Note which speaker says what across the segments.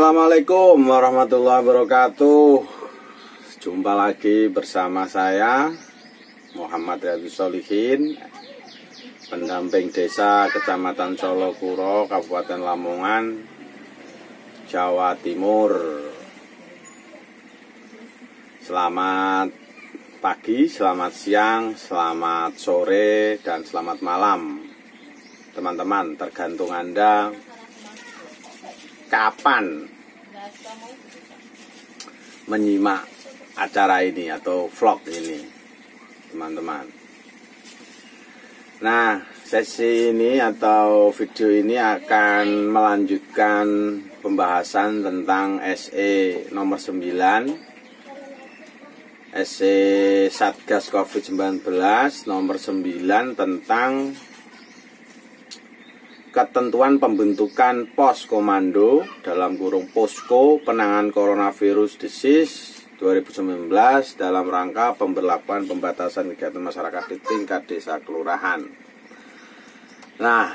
Speaker 1: Assalamualaikum warahmatullahi wabarakatuh. Jumpa lagi bersama saya Muhammad Riyadhus Shalihin, pendamping desa Kecamatan Solokuro, Kabupaten Lamongan, Jawa Timur. Selamat pagi, selamat siang, selamat sore, dan selamat malam teman-teman, tergantung Anda kapan menyimak acara ini atau vlog ini, teman-teman. Nah, sesi ini atau video ini akan melanjutkan pembahasan tentang SE nomor 9, SE Satgas COVID-19 nomor 9 tentang ketentuan pembentukan pos komando dalam kurung posko penanganan coronavirus disease 2019 dalam rangka pemberlakuan pembatasan kegiatan masyarakat di tingkat desa kelurahan. Nah,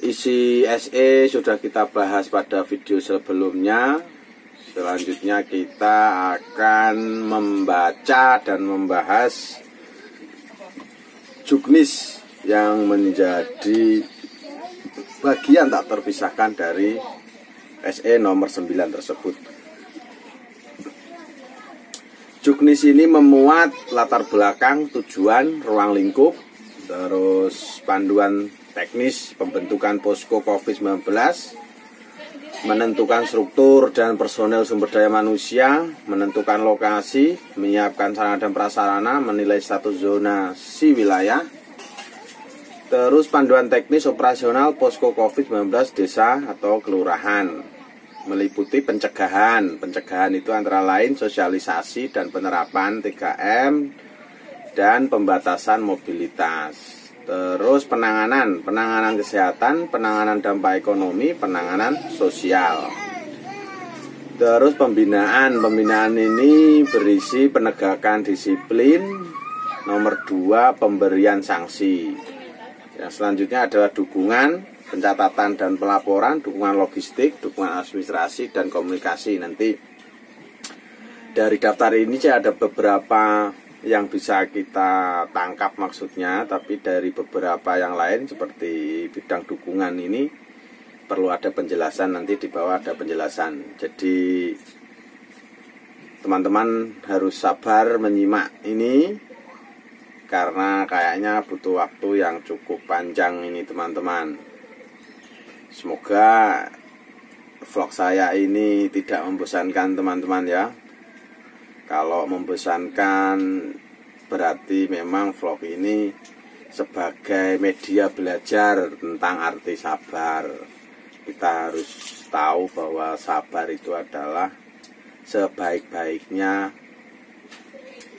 Speaker 1: isi SE sudah kita bahas pada video sebelumnya. Selanjutnya kita akan membaca dan membahas juknis yang menjadi bagian tak terpisahkan dari SE nomor 9 tersebut. Juknis ini memuat latar belakang, tujuan, ruang lingkup, terus panduan teknis pembentukan posko COVID-19, menentukan struktur dan personel sumber daya manusia, menentukan lokasi, menyiapkan sarana dan prasarana, menilai status zonasi wilayah, terus panduan teknis operasional posko COVID-19 desa atau kelurahan, meliputi pencegahan. Pencegahan itu antara lain sosialisasi dan penerapan 3M dan pembatasan mobilitas. Terus penanganan kesehatan, penanganan dampak ekonomi, penanganan sosial. Terus pembinaan ini berisi penegakan disiplin. Nomor 2, pemberian sanksi. Yang selanjutnya adalah dukungan, pencatatan dan pelaporan, dukungan logistik, dukungan administrasi dan komunikasi. Nanti dari daftar ini ada beberapa yang bisa kita tangkap maksudnya, tapi dari beberapa yang lain seperti bidang dukungan ini perlu ada penjelasan, nanti di bawah ada penjelasan. Jadi teman-teman harus sabar menyimak ini karena kayaknya butuh waktu yang cukup panjang ini, teman-teman. Semoga vlog saya ini tidak membosankan teman-teman ya. Kalau membosankan berarti memang vlog ini sebagai media belajar tentang arti sabar. Kita harus tahu bahwa sabar itu adalah sebaik-baiknya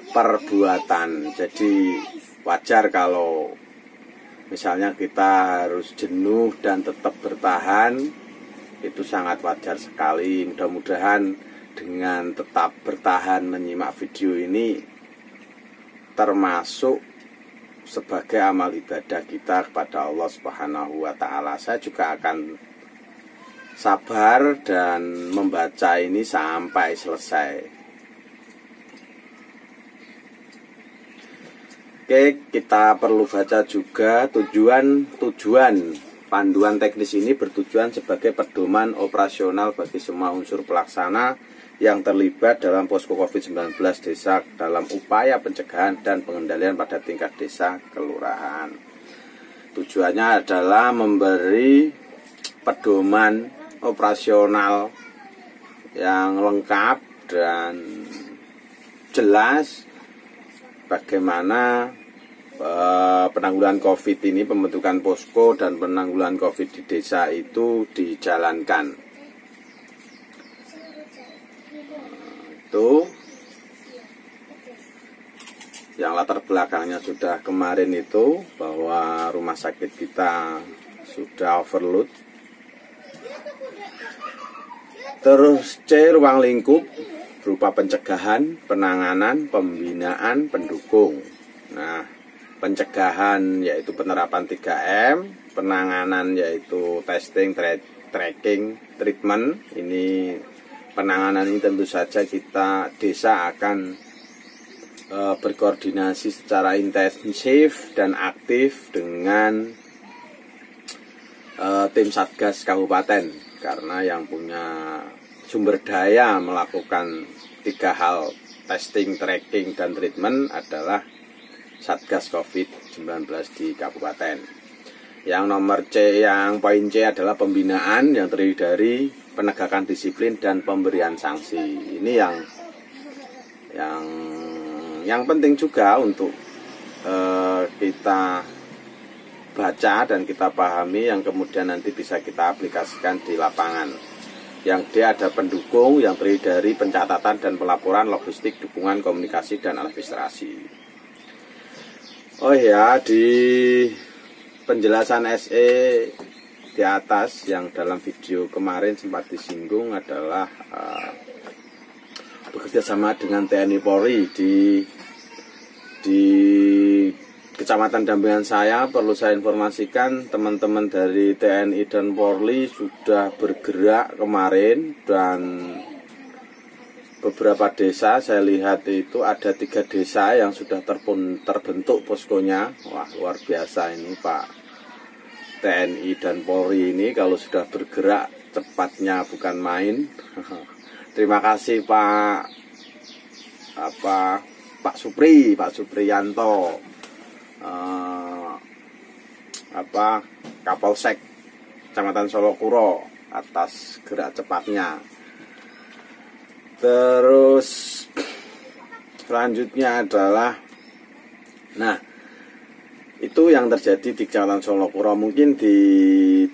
Speaker 1: perbuatan. Jadi wajar kalau misalnya kita harus jenuh dan tetap bertahan, itu sangat wajar sekali. Mudah-mudahan dengan tetap bertahan menyimak video ini termasuk sebagai amal ibadah kita kepada Allah Subhanahu wa Ta'ala. Saya juga akan sabar dan membaca ini sampai selesai. Oke, kita perlu baca juga tujuan panduan teknis ini bertujuan sebagai pedoman operasional bagi semua unsur pelaksana yang terlibat dalam posko COVID-19 desa dalam upaya pencegahan dan pengendalian pada tingkat desa kelurahan. Tujuannya adalah memberi pedoman operasional yang lengkap dan jelas bagaimana penanggulangan COVID ini, pembentukan posko dan penanggulangan COVID di desa itu dijalankan. Itu yang latar belakangnya sudah kemarin itu, bahwa rumah sakit kita sudah overload. Terus C, ruang lingkup berupa pencegahan, penanganan, pembinaan, pendukung. Nah, pencegahan yaitu penerapan 3M, penanganan yaitu testing, tracking, treatment. Ini penanganan ini tentu saja kita desa akan berkoordinasi secara intensif dan aktif dengan tim Satgas Kabupaten, karena yang punya sumber daya melakukan 3 hal testing, tracking, dan treatment adalah Satgas COVID-19 di kabupaten. Yang nomor C, yang poin C adalah pembinaan yang terdiri dari penegakan disiplin dan pemberian sanksi. Ini yang penting juga untuk kita baca dan kita pahami, yang kemudian nanti bisa kita aplikasikan di lapangan. Yang D ada pendukung yang terdiri dari pencatatan dan pelaporan, logistik, dukungan, komunikasi, dan administrasi. Oh ya, di penjelasan SE di atas yang dalam video kemarin sempat disinggung adalah bekerja sama dengan TNI Polri di Kecamatan Dampingan saya. Perlu saya informasikan, teman-teman dari TNI dan Polri sudah bergerak kemarin, dan beberapa desa saya lihat itu ada 3 desa yang sudah terbentuk poskonya. Wah, luar biasa ini Pak TNI dan Polri ini, kalau sudah bergerak cepatnya bukan main. Terima kasih Pak Supriyanto, Kapolsek Kecamatan Solokuro, atas gerak cepatnya. Terus selanjutnya adalah, nah itu yang terjadi di Kecamatan Solokuro. Mungkin di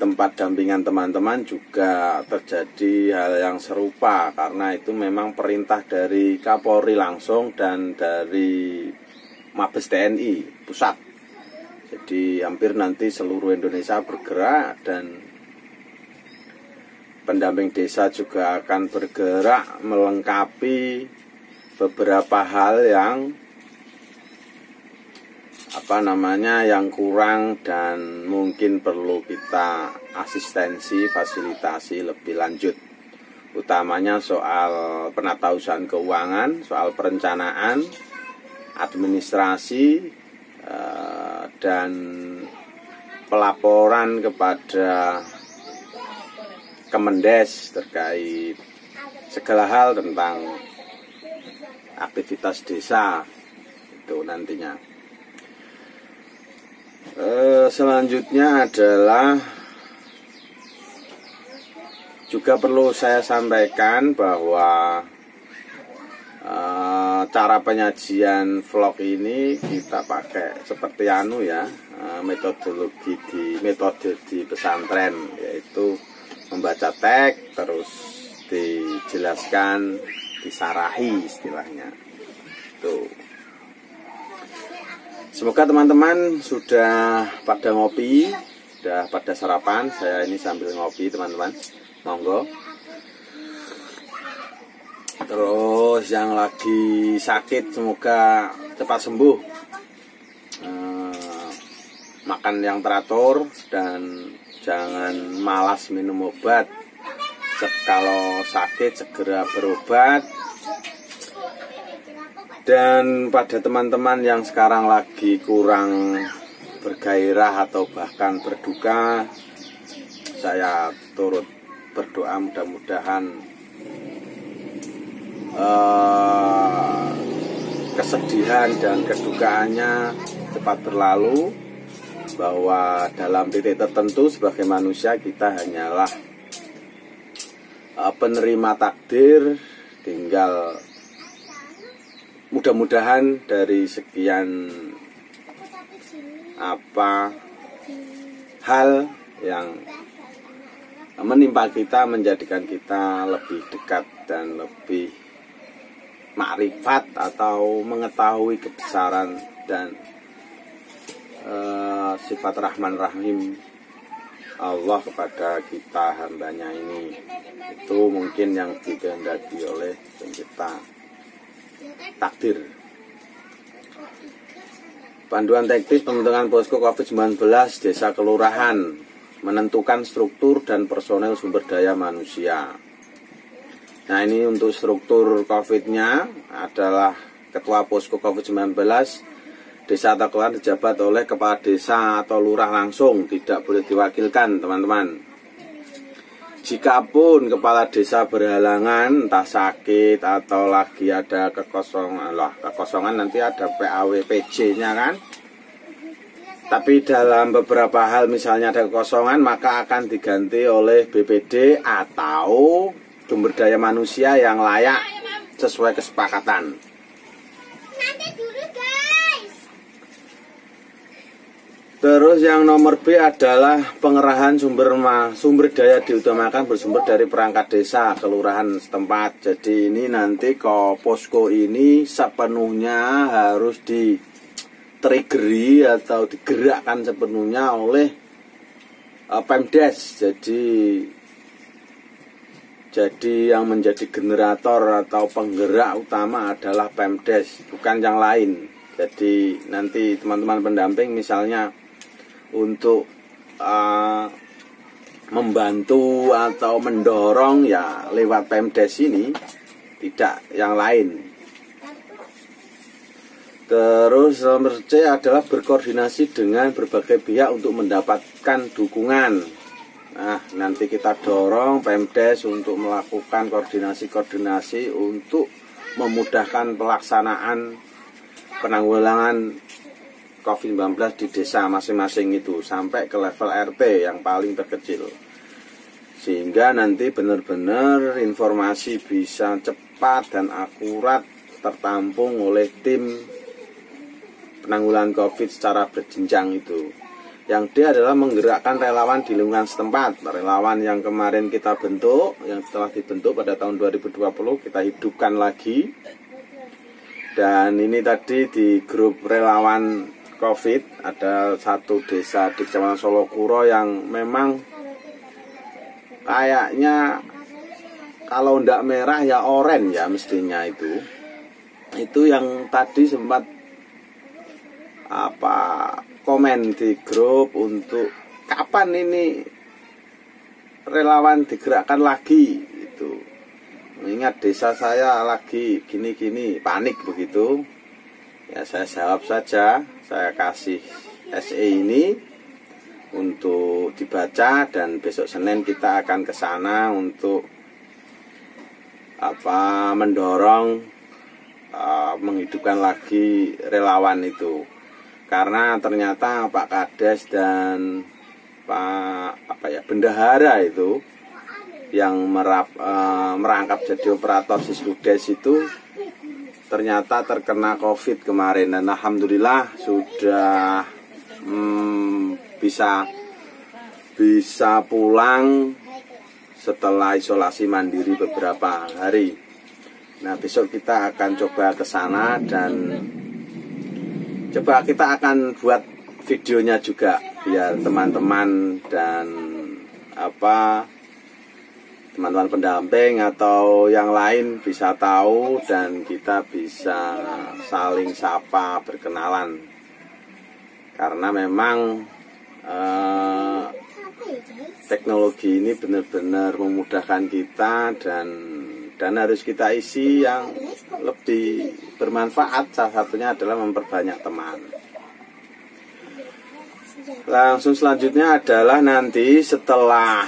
Speaker 1: tempat dampingan teman-teman juga terjadi hal yang serupa, karena itu memang perintah dari Kapolri langsung dan dari Mabes TNI pusat. Jadi hampir nanti seluruh Indonesia bergerak, dan pendamping desa juga akan bergerak melengkapi beberapa hal yang kurang dan mungkin perlu kita asistensi, fasilitasi lebih lanjut. Utamanya soal penatausahaan keuangan, soal perencanaan, administrasi, dan pelaporan kepada Kemendes terkait segala hal tentang aktivitas desa itu nantinya. Selanjutnya adalah juga perlu saya sampaikan bahwa cara penyajian vlog ini kita pakai seperti metode di pesantren, yaitu membaca teks terus dijelaskan, disarahi istilahnya. Tuh. Semoga teman-teman sudah pada ngopi, sudah pada sarapan. Saya ini sambil ngopi teman-teman, monggo. Terus yang lagi sakit semoga cepat sembuh, makan yang teratur dan jangan malas minum obat. Kalau sakit segera berobat. Dan pada teman-teman yang sekarang lagi kurang bergairah atau bahkan berduka, saya turut berdoa mudah-mudahan kesedihan dan kedukaannya cepat berlalu, bahwa dalam titik tertentu sebagai manusia kita hanyalah penerima takdir, tinggal mudah-mudahan dari sekian hal yang menimpa kita menjadikan kita lebih dekat dan lebih makrifat atau mengetahui kebesaran dan sifat Rahman Rahim Allah kepada kita hambanya ini. Itu mungkin yang dikehendaki oleh pencipta takdir. Panduan teknis pembentukan posko COVID-19 desa kelurahan menentukan struktur dan personel sumber daya manusia. Nah, ini untuk struktur COVID-nya adalah Ketua Posko COVID-19 Desa atau kelurahan dijabat oleh kepala desa atau lurah langsung, tidak boleh diwakilkan, teman-teman. Jikapun kepala desa berhalangan, entah sakit atau lagi ada kekosongan nanti ada PAW PJ-nya kan. Tapi dalam beberapa hal misalnya ada kekosongan, maka akan diganti oleh BPD atau sumber daya manusia yang layak sesuai kesepakatan. Terus yang nomor B adalah pengerahan sumber daya diutamakan bersumber dari perangkat desa kelurahan setempat. Jadi ini nanti posko ini sepenuhnya harus di-triggeri atau digerakkan sepenuhnya oleh Pemdes. Jadi yang menjadi generator atau penggerak utama adalah Pemdes, bukan yang lain. Jadi nanti teman-teman pendamping misalnya untuk membantu atau mendorong ya lewat Pemdes ini, tidak yang lain. Terus nomor C adalah berkoordinasi dengan berbagai pihak untuk mendapatkan dukungan. Nah, nanti kita dorong Pemdes untuk melakukan koordinasi untuk memudahkan pelaksanaan penanggulangan COVID-19 di desa masing-masing itu sampai ke level RT yang paling terkecil, sehingga nanti benar-benar informasi bisa cepat dan akurat tertampung oleh tim penanggulangan COVID secara berjenjang itu. Yang D adalah menggerakkan relawan di lingkungan setempat. Relawan yang kemarin kita bentuk, yang setelah dibentuk pada tahun 2020, kita hidupkan lagi. Dan ini tadi di grup relawan COVID ada satu desa di Kecamatan Solokuro yang memang kayaknya kalau ndak merah ya oranye ya mestinya itu yang tadi sempat komen di grup untuk kapan ini relawan digerakkan lagi itu, mengingat desa saya lagi gini-gini, panik begitu. Ya saya jawab saja, saya kasih SE ini untuk dibaca dan besok Senin kita akan ke sana untuk mendorong menghidupkan lagi relawan itu. Karena ternyata Pak Kades dan Pak Bendahara itu yang merangkap jadi operator Sisludes itu ternyata terkena COVID kemarin, dan alhamdulillah sudah bisa pulang setelah isolasi mandiri beberapa hari. Nah, besok kita akan coba ke sana dan coba kita akan buat videonya juga biar teman-teman dan teman-teman pendamping atau yang lain bisa tahu dan kita bisa saling sapa, berkenalan. Karena memang teknologi ini benar-benar memudahkan kita dan harus kita isi yang lebih bermanfaat. Salah satunya adalah memperbanyak teman. Langsung selanjutnya adalah nanti setelah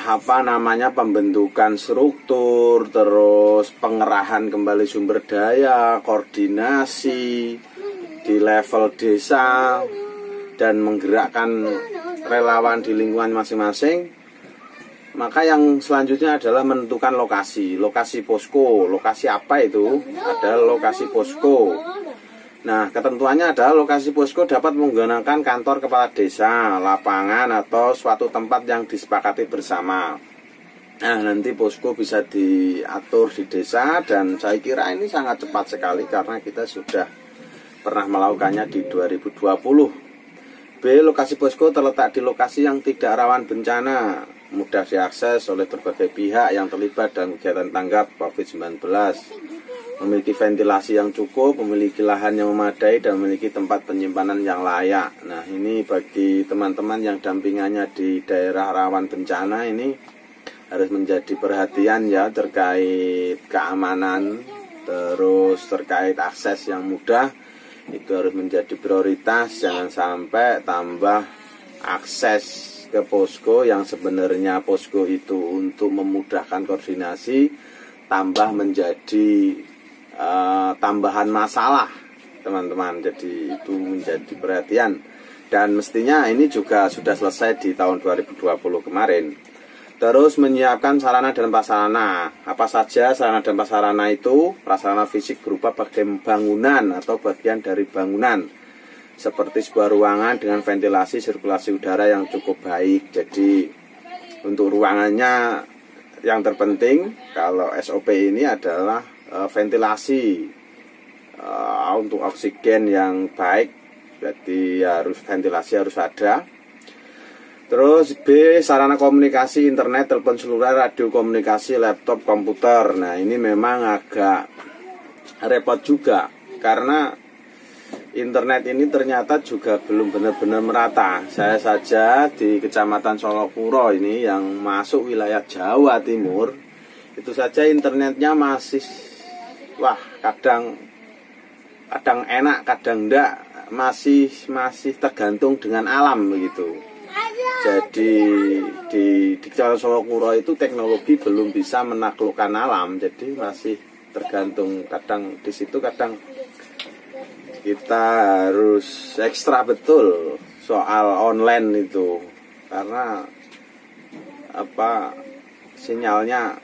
Speaker 1: pembentukan struktur, terus pengerahan kembali sumber daya, koordinasi di level desa dan menggerakkan relawan di lingkungan masing-masing. Maka yang selanjutnya adalah menentukan lokasi posko. Lokasi apa itu? Adalah lokasi posko. Nah, ketentuannya adalah lokasi posko dapat menggunakan kantor kepala desa, lapangan, atau suatu tempat yang disepakati bersama. Nah, nanti posko bisa diatur di desa dan saya kira ini sangat cepat sekali karena kita sudah pernah melakukannya di 2020. B. Lokasi posko terletak di lokasi yang tidak rawan bencana, mudah diakses oleh berbagai pihak yang terlibat dalam kegiatan tanggap COVID-19. memiliki ventilasi yang cukup, memiliki lahan yang memadai, dan memiliki tempat penyimpanan yang layak. Nah, ini bagi teman-teman yang dampingannya di daerah rawan bencana ini harus menjadi perhatian ya, terkait keamanan, terus terkait akses yang mudah, itu harus menjadi prioritas. Jangan sampai tambah akses ke posko yang sebenarnya posko itu untuk memudahkan koordinasi, tambah menjadi tambahan masalah, teman-teman. Jadi itu menjadi perhatian, dan mestinya ini juga sudah selesai di tahun 2020 kemarin. Terus menyiapkan sarana dan prasarana. Apa saja sarana dan prasarana itu? Prasarana fisik berupa bagian bangunan atau bagian dari bangunan, seperti sebuah ruangan dengan ventilasi sirkulasi udara yang cukup baik. Jadi untuk ruangannya yang terpenting kalau SOP ini adalah ventilasi untuk oksigen yang baik. Jadi ventilasi harus ada. Terus B, sarana komunikasi, internet, telepon seluler, radio komunikasi, laptop, komputer. Nah, ini memang agak repot juga, karena internet ini ternyata juga belum benar-benar merata. Saya saja di Kecamatan Solokuro ini yang masuk wilayah Jawa Timur, itu saja internetnya masih kadang enak, kadang enggak, masih tergantung dengan alam begitu. Jadi di Kecamatan Solokuro itu teknologi belum bisa menaklukkan alam, jadi masih tergantung. Kadang di situ kadang kita harus ekstra betul soal online itu, karena sinyalnya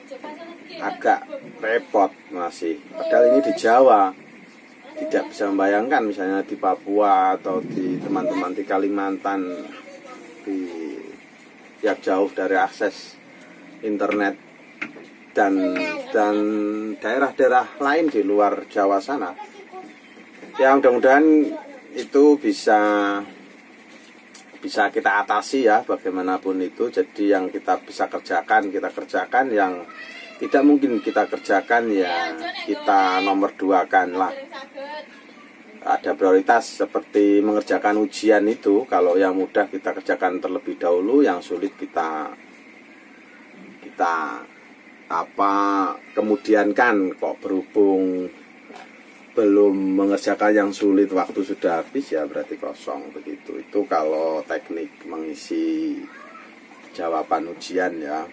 Speaker 1: agak repot masih. Padahal ini di Jawa, tidak bisa membayangkan misalnya di Papua atau di teman-teman di Kalimantan, yang jauh dari akses internet, dan daerah-daerah lain di luar Jawa sana. Ya, mudah-mudahan itu bisa kita atasi ya, bagaimanapun itu. Jadi yang kita bisa kerjakan, kita kerjakan. Yang tidak mungkin kita kerjakan, ya kita nomor 2-kan lah. Ada prioritas seperti mengerjakan ujian itu. Kalau yang mudah kita kerjakan terlebih dahulu, yang sulit kita kemudian kan. Kok berhubung belum mengerjakan yang sulit, waktu sudah habis, ya berarti kosong begitu. Itu kalau teknik mengisi jawaban ujian ya.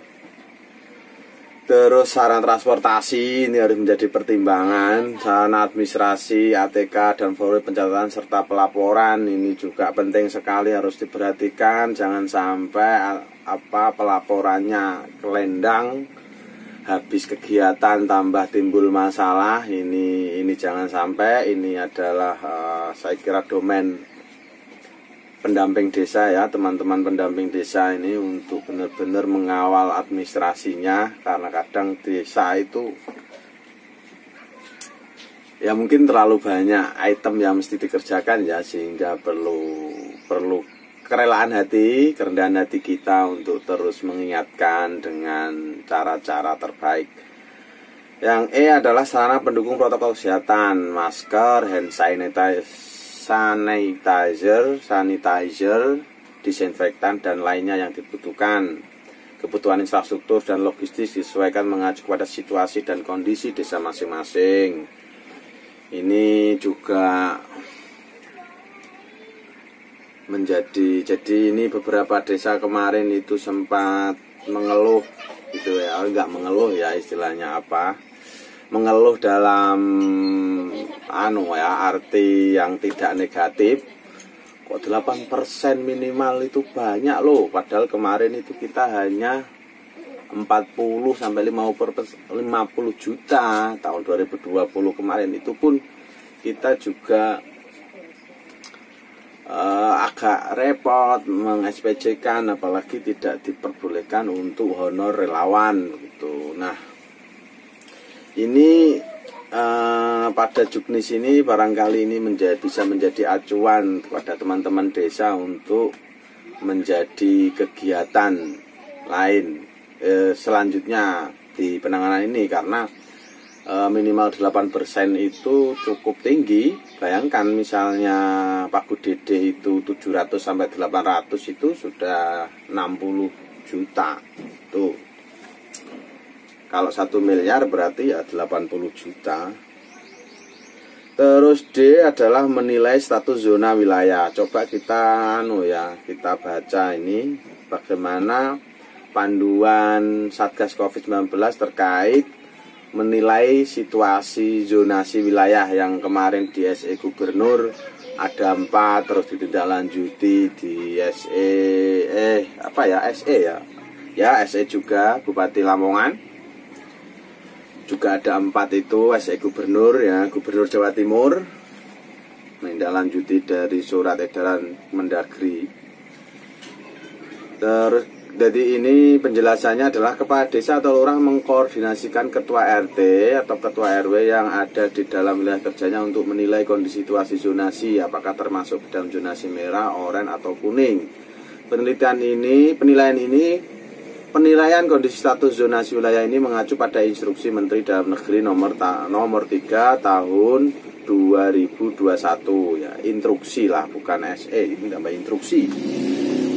Speaker 1: Terus sarana transportasi ini harus menjadi pertimbangan. Sarana administrasi, ATK, dan formulir pencatatan serta pelaporan ini juga penting sekali, harus diperhatikan. Jangan sampai pelaporannya kelendang, habis kegiatan tambah timbul masalah. Ini jangan sampai. Ini adalah saya kira domain pendamping desa ya, teman-teman pendamping desa ini, untuk benar-benar mengawal administrasinya. Karena kadang desa itu ya mungkin terlalu banyak item yang mesti dikerjakan ya, sehingga perlu kerelaan hati, kerendahan hati kita untuk terus mengingatkan dengan cara-cara terbaik. Yang E adalah sarana pendukung protokol kesehatan, masker, hand sanitizer, disinfektan, dan lainnya yang dibutuhkan. Kebutuhan infrastruktur dan logistik disesuaikan mengacu pada situasi dan kondisi desa masing-masing. Ini juga jadi ini beberapa desa kemarin itu sempat mengeluh gitu ya, enggak mengeluh ya, istilahnya mengeluh dalam arti yang tidak negatif. Kok 8% minimal itu banyak loh, padahal kemarin itu kita hanya 40 sampai 50 juta tahun 2020 kemarin. Itu pun kita juga agak repot meng-SPJ-kan, apalagi tidak diperbolehkan untuk honor relawan gitu. Nah, ini pada juknis ini barangkali ini bisa menjadi acuan kepada teman-teman desa untuk menjadi kegiatan lain selanjutnya di penanganan ini, karena minimal 8% itu cukup tinggi. Bayangkan misalnya Pagu Dede itu 700 sampai 800 itu sudah 60 juta. Tuh. Kalau 1 miliar berarti ya 80 juta. Terus D adalah menilai status zona wilayah. Coba kita kita baca ini bagaimana panduan Satgas Covid-19 terkait menilai situasi zonasi wilayah yang kemarin di SE Gubernur ada 4, terus ditindaklanjuti di SE juga Bupati Lamongan juga ada 4 itu SE Gubernur ya, Gubernur Jawa Timur menindaklanjuti dari surat edaran Mendagri. Terus jadi ini penjelasannya adalah kepala desa atau lurah mengkoordinasikan ketua RT atau ketua RW yang ada di dalam wilayah kerjanya untuk menilai kondisi situasi zonasi, apakah termasuk dalam zonasi merah, oranye atau kuning. Penilaian kondisi status zonasi wilayah ini mengacu pada instruksi Menteri Dalam Negeri nomor 3 tahun 2021 ya, instruksi lah bukan SE, ini tambah instruksi.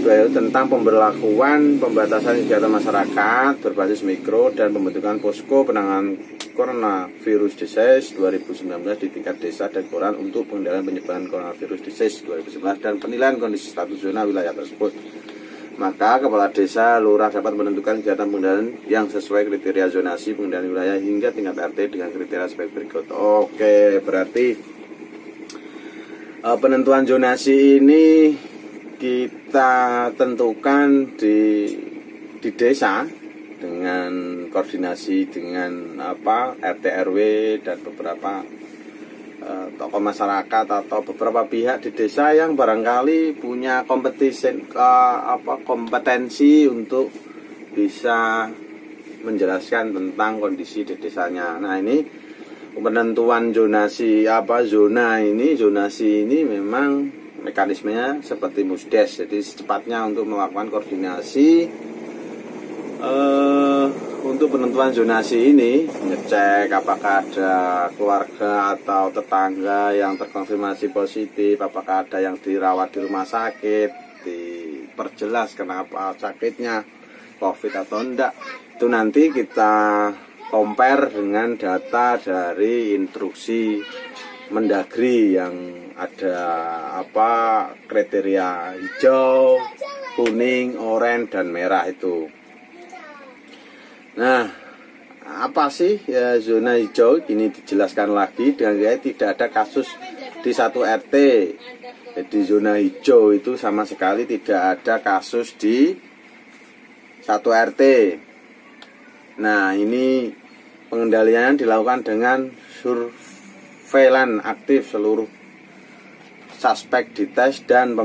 Speaker 1: Tentang pemberlakuan pembatasan kegiatan masyarakat berbasis mikro dan pembentukan posko penanganan coronavirus disease 2019 di tingkat desa dan kelurahan untuk pengendalian penyebaran coronavirus disease 2019 dan penilaian kondisi status zona wilayah tersebut. Maka kepala desa lurah dapat menentukan kegiatan pengendalian yang sesuai kriteria zonasi pengendalian wilayah hingga tingkat RT dengan kriteria sebagai berikut. Oke, berarti penentuan zonasi ini kita tentukan di desa dengan koordinasi dengan RT RW dan beberapa tokoh masyarakat atau beberapa pihak di desa yang barangkali punya kompetensi untuk bisa menjelaskan tentang kondisi di desanya. Nah, ini penentuan zonasi zonasi ini memang mekanismenya seperti musdes, jadi secepatnya untuk melakukan koordinasi untuk penentuan zonasi ini, ngecek apakah ada keluarga atau tetangga yang terkonfirmasi positif, apakah ada yang dirawat di rumah sakit, diperjelas kenapa sakitnya COVID atau enggak. Itu nanti kita compare dengan data dari instruksi Mendagri yang ada kriteria hijau, kuning, oranye dan merah itu. Nah, apa sih ya zona hijau? Ini dijelaskan lagi dengan tidak ada kasus di satu RT. Jadi zona hijau itu sama sekali tidak ada kasus di satu RT. Nah, ini pengendalian dilakukan dengan surveillance aktif seluruh suspek dites dan